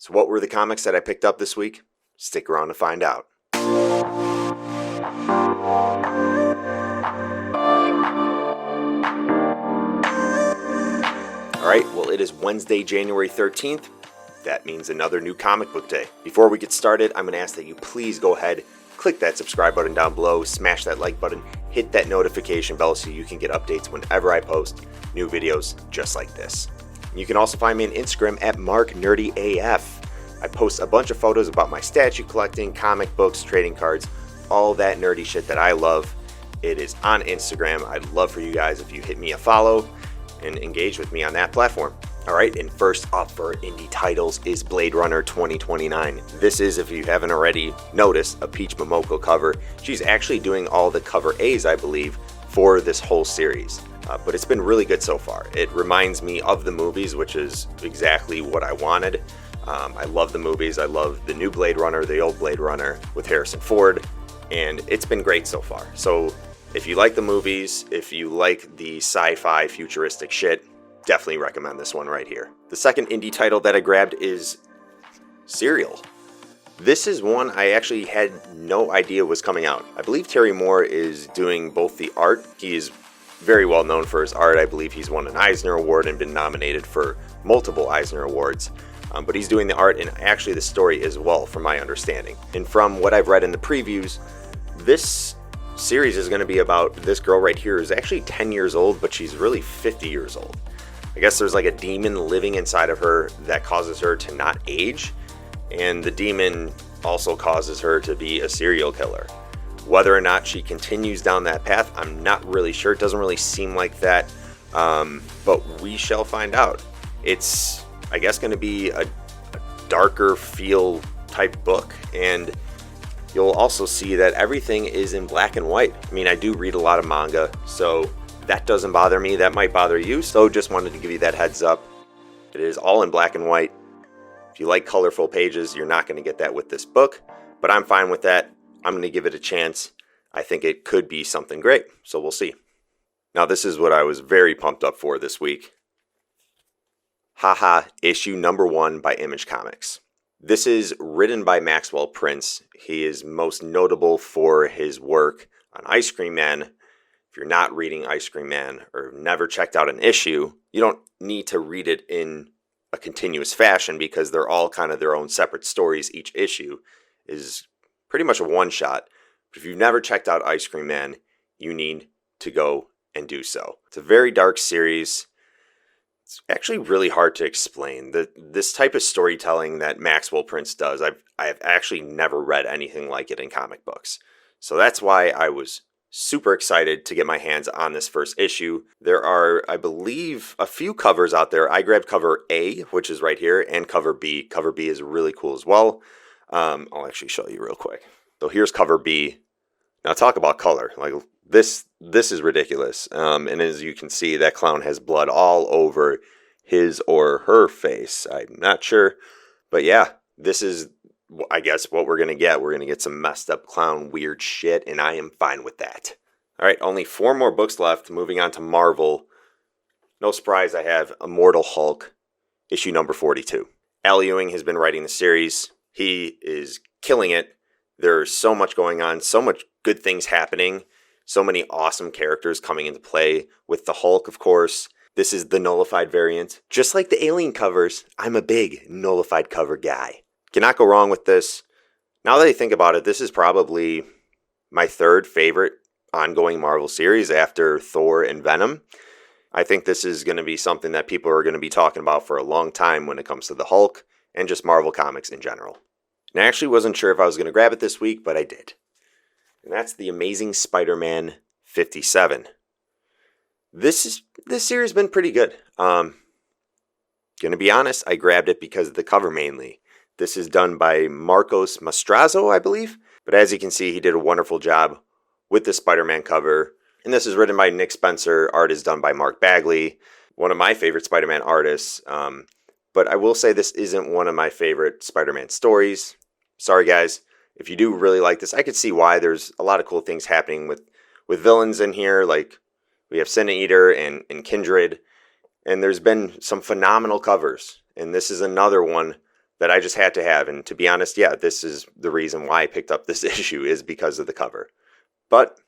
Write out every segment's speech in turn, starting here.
So what were the comics that I picked up this week? Stick around to find out. Alright, well it is Wednesday, January 13th. That means another new comic book day. Before we get started, I'm going to ask that you please go ahead, click that subscribe button down below, smash that like button, hit that notification bell so you can get updates whenever I post new videos just like this. You can also find me on Instagram at MarkNerdyAF. I post a bunch of photos about my statue collecting, comic books, trading cards, all that nerdy shit that I love. It is on Instagram. I'd love for you guys if you hit me a follow and engage with me on that platform. Alright, and first up for indie titles is Blade Runner 2029. This is, if you haven't already noticed, a Peach Momoko cover. She's actually doing all the cover A's, I believe, for this whole series. But it's been really good so far. It reminds me of the movies, which is exactly what I wanted. I love the movies. I love the new Blade Runner, the old Blade Runner with Harrison Ford, and it's been great so far. So if you like the movies, if you like the sci-fi futuristic shit, definitely recommend this one right here. The second indie title that I grabbed is Serial. This is one I actually had no idea was coming out. I believe Terry Moore is doing both the art. He is very well known for his art. I believe he's won an Eisner Award and been nominated for multiple Eisner Awards. But he's doing the art and actually the story as well, from my understanding. And from what I've read in the previews, this series is going to be about this girl right here who's actually 10 years old, but she's really 50 years old. I guess there's like a demon living inside of her that causes her to not age, and the demon also causes her to be a serial killer. Whether or not she continues down that path, I'm not really sure. It doesn't really seem like that, but we shall find out. It's, I guess, going to be a darker feel type book, and you'll also see that everything is in black and white. I mean, I do read a lot of manga, so that doesn't bother me. That might bother you, so just wanted to give you that heads up. It is all in black and white. If you like colorful pages, you're not going to get that with this book, but I'm fine with that. I'm going to give it a chance. I think it could be something great, so we'll see. Now, this is what I was very pumped up for this week. Haha, issue number 1 by Image Comics. This is written by Maxwell Prince. He is most notable for his work on Ice Cream Man. If you're not reading Ice Cream Man or never checked out an issue, you don't need to read it in a continuous fashion because they're all kind of their own separate stories. Each issue is pretty much a one-shot. But if you've never checked out Ice Cream Man, you need to go and do so. It's a very dark series. It's actually really hard to explain. This type of storytelling that Maxwell Prince does, I've actually never read anything like it in comic books. So that's why I was super excited to get my hands on this first issue. There are, I believe, a few covers out there. I grabbed cover A, which is right here, and cover B. Cover B is really cool as well. I'll actually show you real quick. So here's cover B. Now talk about color. Like this is ridiculous. And as you can see, that clown has blood all over his or her face. I'm not sure, but yeah, this is, I guess, what we're gonna get. We're gonna get some messed up clown weird shit, and I am fine with that. All right, only 4 more books left. Moving on to Marvel. No surprise, I have Immortal Hulk, issue number 42. Al Ewing has been writing the series. He is killing it. There's so much going on, so much good things happening, so many awesome characters coming into play with the Hulk, of course. This is the nullified variant. Just like the Alien covers, I'm a big nullified cover guy. Cannot go wrong with this. Now that I think about it, this is probably my 3rd favorite ongoing Marvel series after Thor and Venom. I think this is going to be something that people are going to be talking about for a long time when it comes to the Hulk and just Marvel Comics in general. And I actually wasn't sure if I was going to grab it this week, but I did. And that's the Amazing Spider-Man 57. This series has been pretty good. Gonna be honest, I grabbed it because of the cover mainly. This is done by Marcos Mastrazo, I believe. But as you can see, he did a wonderful job with the Spider-Man cover. And this is written by Nick Spencer. Art is done by Mark Bagley, one of my favorite Spider-Man artists. But I will say this isn't one of my favorite Spider-Man stories. Sorry, guys. If you do really like this, I could see why. There's a lot of cool things happening with villains in here. Like, we have Sin Eater and Kindred. And there's been some phenomenal covers. And this is another one that I just had to have. And to be honest, yeah, this is the reason why I picked up this issue, is because of the cover. But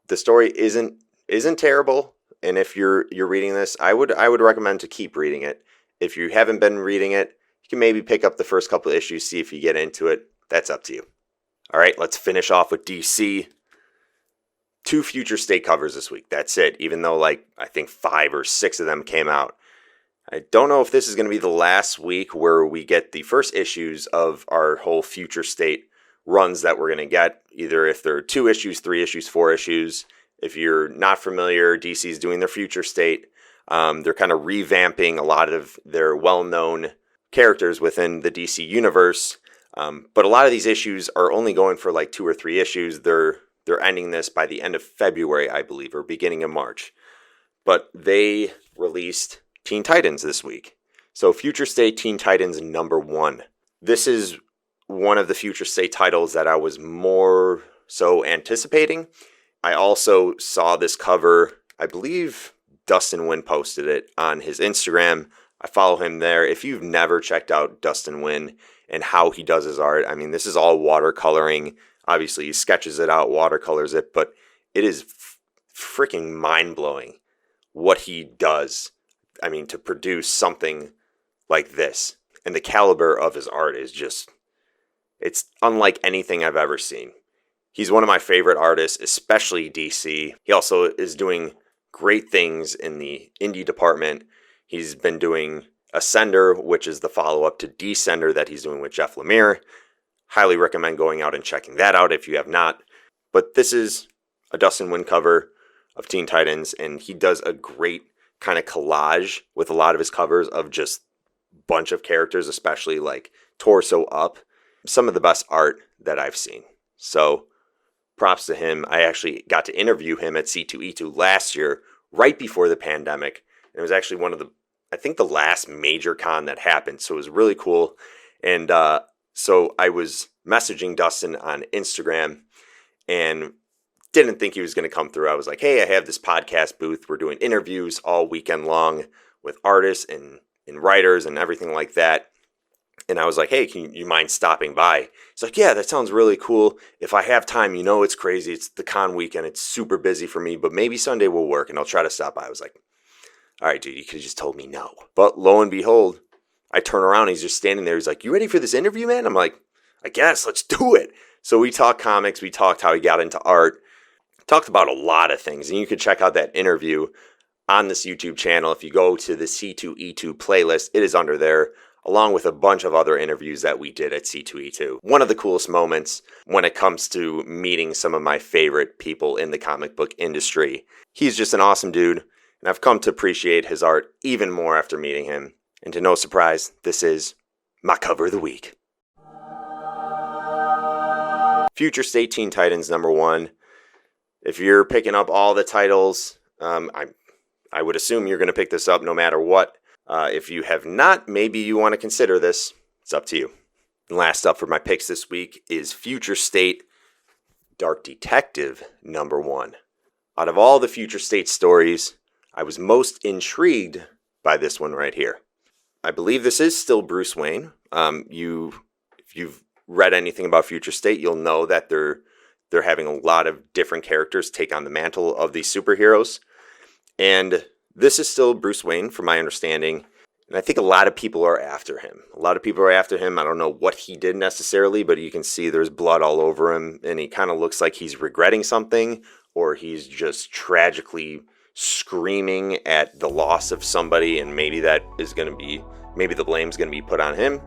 the story isn't terrible. And if you're reading this, I would recommend to keep reading it. If you haven't been reading it, you can maybe pick up the first couple of issues, see if you get into it. That's up to you. All right, let's finish off with DC. 2 Future State covers this week. That's it. Even though I think 5 or 6 of them came out. I don't know if this is going to be the last week where we get the first issues of our whole Future State runs that we're going to get. Either if they're 2 issues, 3 issues, 4 issues. If you're not familiar, DC's doing their Future State. They're kind of revamping a lot of their well-known characters within the DC universe. But a lot of these issues are only going for 2 or 3 issues. They're ending this by the end of February, I believe, or beginning of March. But they released Teen Titans this week. So Future State Teen Titans #1. This is one of the Future State titles that I was more so anticipating. I also saw this cover, I believe Dustin Wynn posted it on his Instagram. I follow him there. If you've never checked out Dustin Wynn and how he does his art, I mean, this is all watercoloring. Obviously, he sketches it out, watercolors it, but it is freaking mind-blowing what he does. I mean, to produce something like this. And the caliber of his art is just, it's unlike anything I've ever seen. He's one of my favorite artists, especially DC. He also is doing great things in the indie department. He's been doing Ascender, which is the follow-up to Descender that he's doing with Jeff Lemire. Highly recommend going out and checking that out if you have not. But this is a Dustin Wynn cover of Teen Titans, and he does a great kind of collage with a lot of his covers of just a bunch of characters, especially torso up. Some of the best art that I've seen. So props to him. I actually got to interview him at C2E2 last year, right before the pandemic. And it was actually one of the last major con that happened. So it was really cool. And so I was messaging Dustin on Instagram and didn't think he was going to come through. I was like, hey, I have this podcast booth. We're doing interviews all weekend long with artists and writers and everything like that. And I was like, hey, can you mind stopping by? He's like, yeah, that sounds really cool. If I have time, it's crazy. It's the con weekend. It's super busy for me, but maybe Sunday will work and I'll try to stop by. I was like, all right, dude, you could have just told me no. But lo and behold, I turn around. He's just standing there. He's like, you ready for this interview, man? I'm like, I guess, let's do it. So we talked comics. We talked how he got into art. Talked about a lot of things. And you can check out that interview on this YouTube channel. If you go to the C2E2 playlist, it is under there, along with a bunch of other interviews that we did at C2E2. One of the coolest moments when it comes to meeting some of my favorite people in the comic book industry. He's just an awesome dude, and I've come to appreciate his art even more after meeting him. And to no surprise, this is my cover of the week. Future State Teen Titans #1. If you're picking up all the titles, I would assume you're going to pick this up no matter what. If you have not, maybe you want to consider this. It's up to you. And last up for my picks this week is Future State Dark Detective #1. Out of all the Future State stories, I was most intrigued by this one right here. I believe this is still Bruce Wayne. If you've read anything about Future State, you'll know that they're having a lot of different characters take on the mantle of these superheroes. And this is still Bruce Wayne, from my understanding. And I think a lot of people are after him. I don't know what he did necessarily, but you can see there's blood all over him. And he kind of looks like he's regretting something, or he's just tragically screaming at the loss of somebody. And maybe the blame's going to be put on him.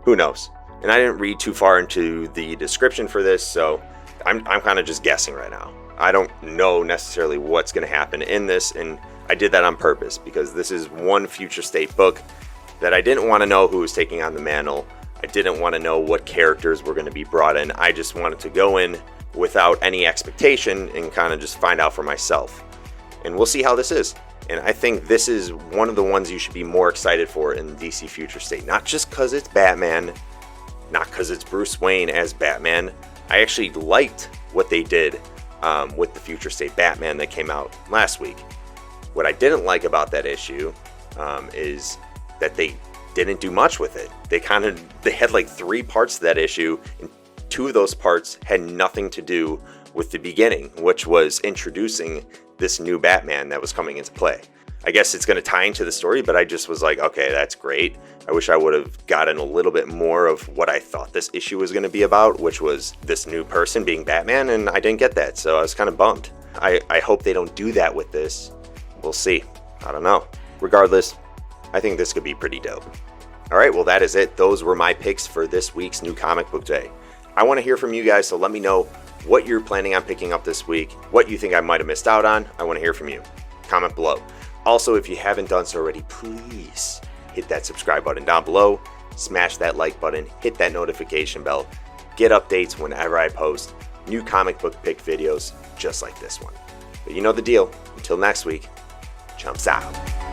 Who knows? And I didn't read too far into the description for this, so I'm kind of just guessing right now. I don't know necessarily what's going to happen in this, and I did that on purpose because this is one Future State book that I didn't want to know who was taking on the mantle. I didn't want to know what characters were going to be brought in. I just wanted to go in without any expectation and kind of just find out for myself. And we'll see how this is. And I think this is one of the ones you should be more excited for in DC Future State. Not just because it's Batman, not because it's Bruce Wayne as Batman. I actually liked what they did with the Future State Batman that came out last week. What I didn't like about that issue is that they didn't do much with it. They had like 3 parts to that issue, and 2 of those parts had nothing to do with the beginning, which was introducing this new Batman that was coming into play. I guess it's going to tie into the story, but I just was like, okay, that's great. I wish I would have gotten a little bit more of what I thought this issue was going to be about, which was this new person being Batman, and I didn't get that, so I was kind of bummed. I hope they don't do that with this. We'll see. I don't know. Regardless, I think this could be pretty dope. Alright, well that is it. Those were my picks for this week's New Comic Book Day. I want to hear from you guys, so let me know what you're planning on picking up this week, what you think I might have missed out on. I want to hear from you. Comment below. Also, if you haven't done so already, please hit that subscribe button down below, smash that like button, hit that notification bell, get updates whenever I post new comic book pick videos just like this one. But you know the deal. Until next week, chumps out.